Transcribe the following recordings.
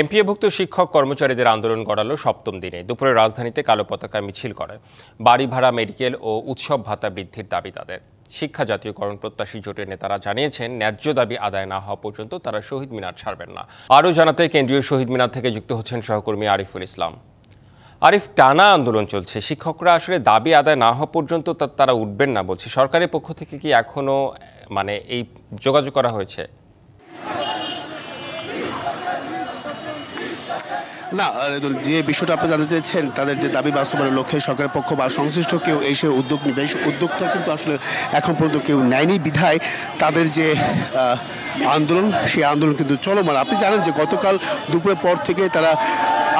এমপিওভুক্ত শিক্ষক কর্মচারীদের আন্দোলন গড়ালো সপ্তম দিনে। দুপুরে রাজধানীতে কালো পতাকা মিছিল করে। বাড়ি ভাড়া, মেডিকেল ও উৎসব ভাতা বৃদ্ধির দাবি তাদের। শিক্ষা জাতীয়করণ প্রত্যাশী জোটের নেতারা জানিয়েছেন, ন্যায্য দাবি আদায় না হওয়া পর্যন্ত তারা শহীদ মিনার ছাড়বেন না। আরও জানাতে কেন্দ্রীয় শহীদ মিনার থেকে যুক্ত হচ্ছেন সহকর্মী আরিফুল ইসলাম। আরিফ, টানা আন্দোলন চলছে, শিক্ষকরা আসলে দাবি আদায় না হওয়া পর্যন্ত তারা উঠবেন না বলছে। সরকারের পক্ষ থেকে কি এখনো এই যোগাযোগ করা হয়েছে? না, যে বিষয়টা আপনি জানতে চেয়েছেন, তাদের যে দাবি বাস্তবায়নের লক্ষ্যে সরকারের পক্ষ বা সংশ্লিষ্ট কেউ এসে উদ্যোগ নেবে, সেই উদ্যোগটা কিন্তু আসলে এখন পর্যন্ত কেউ নেয়নি। বিধায় তাদের যে আন্দোলন, সেই আন্দোলন কিন্তু চলমান। আপনি জানেন যে গতকাল দুপুরের পর থেকে তারা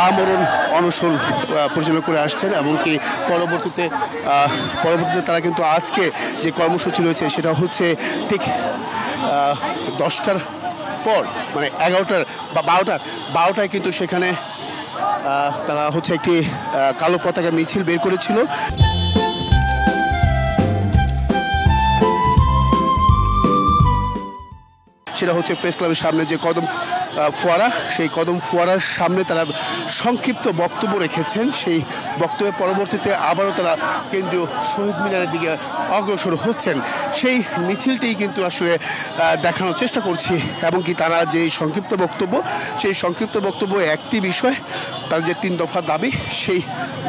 আমরণ অনশন পরিচালনা করে আসছেন, এমনকি পরবর্তীতে তারা কিন্তু আজকে যে কর্মসূচি রয়েছে সেটা হচ্ছে ঠিক 10টার পর, 11টার বা 12টায় কিন্তু সেখানে তারা হচ্ছে একটি কালো পতাকা মিছিল বের করেছিল। সেটা হচ্ছে প্রেস ক্লাবের সামনে যে কদম ফোয়ারা, সেই কদম ফোয়ারার সামনে তারা সংক্ষিপ্ত বক্তব্য রেখেছেন। সেই বক্তব্যের পরবর্তীতে আবারও তারা কেন্দ্রীয় শহীদ মিনারের দিকে অগ্রসর হচ্ছেন। সেই মিছিলটি কিন্তু আসলে দেখানোর চেষ্টা করছি, এবং কি তারা যে সংক্ষিপ্ত বক্তব্য, সেই সংক্ষিপ্ত বক্তব্য একটি বিষয়, তার যে 3 দফা দাবি, সেই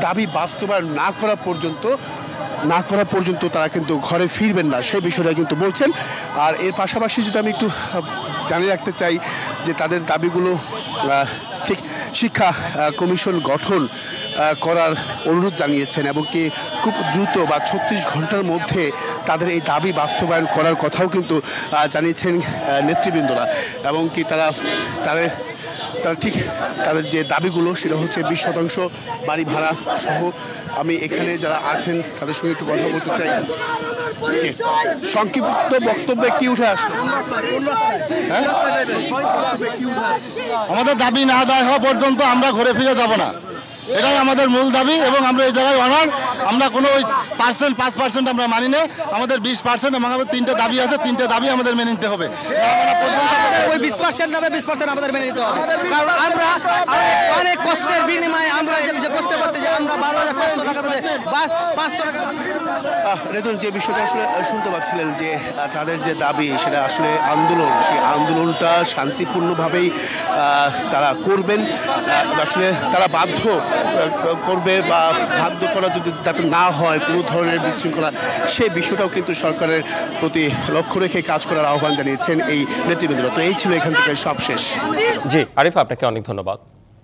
দাবি বাস্তবায়ন না করা পর্যন্ত তারা কিন্তু ঘরে ফিরবেন না, সেই বিষয়টা কিন্তু বলছেন। আর এর পাশাপাশি যদি আমি একটু জানিয়ে রাখতে চাই যে তাদের দাবিগুলো ঠিক শিক্ষা কমিশন গঠন করার অনুরোধ জানিয়েছেন, এবং কি খুব দ্রুত বা 36 ঘন্টার মধ্যে তাদের এই দাবি বাস্তবায়ন করার কথাও কিন্তু জানিয়েছেন নেতৃবৃন্দরা। এবং কি তারা ঠিক তাদের যে দাবিগুলো সেটা হচ্ছে 20% বাড়ি ভাড়া সহ। আমি এখানে যারা আছেন তাদের সঙ্গে একটু কথা বলতে চাই। সংক্ষিপ্ত বক্তব্যে কি উঠে আসছে? আমাদের দাবি না আদায় হওয়া পর্যন্ত আমরা ঘরে ফিরে যাব না, এটাই আমাদের মূল দাবি। এবং আমরা এই জায়গায় অনার, আমরা কোনো ওই 5% আমরা মানি না। আমাদের 20% এবং আমাদের 3টে দাবি আছে, 3টে দাবি আমাদের মেনে নিতে হবে। ওই 20% দাবি 20% আমাদের মেনে নিতে হবে, কারণ আমরা অনেক কষ্টের বিনিময়ে আমরা যে কষ্ট করতে যে আমরা 12,500 টাকার মধ্যে 500 টাকা। যে বিষয়টা আসলে শুনতে পাচ্ছিলেন যে তাদের যে দাবি সেটা আসলে আন্দোলন, সেই আন্দোলনটা শান্তিপূর্ণভাবেই তারা করবেন। আসলে তারা বাধ্য করবে বা বাধ্য করা যদি যাতে না হয় কোনো ধরনের বিশৃঙ্খলা, সেই বিষয়টাও কিন্তু সরকারের প্রতি লক্ষ্য রেখে কাজ করার আহ্বান জানিয়েছেন এই নেতৃবৃন্দরা। তো এই ছিল এখান থেকে সব শেষ। জি আরিফ, আপনাকে অনেক ধন্যবাদ।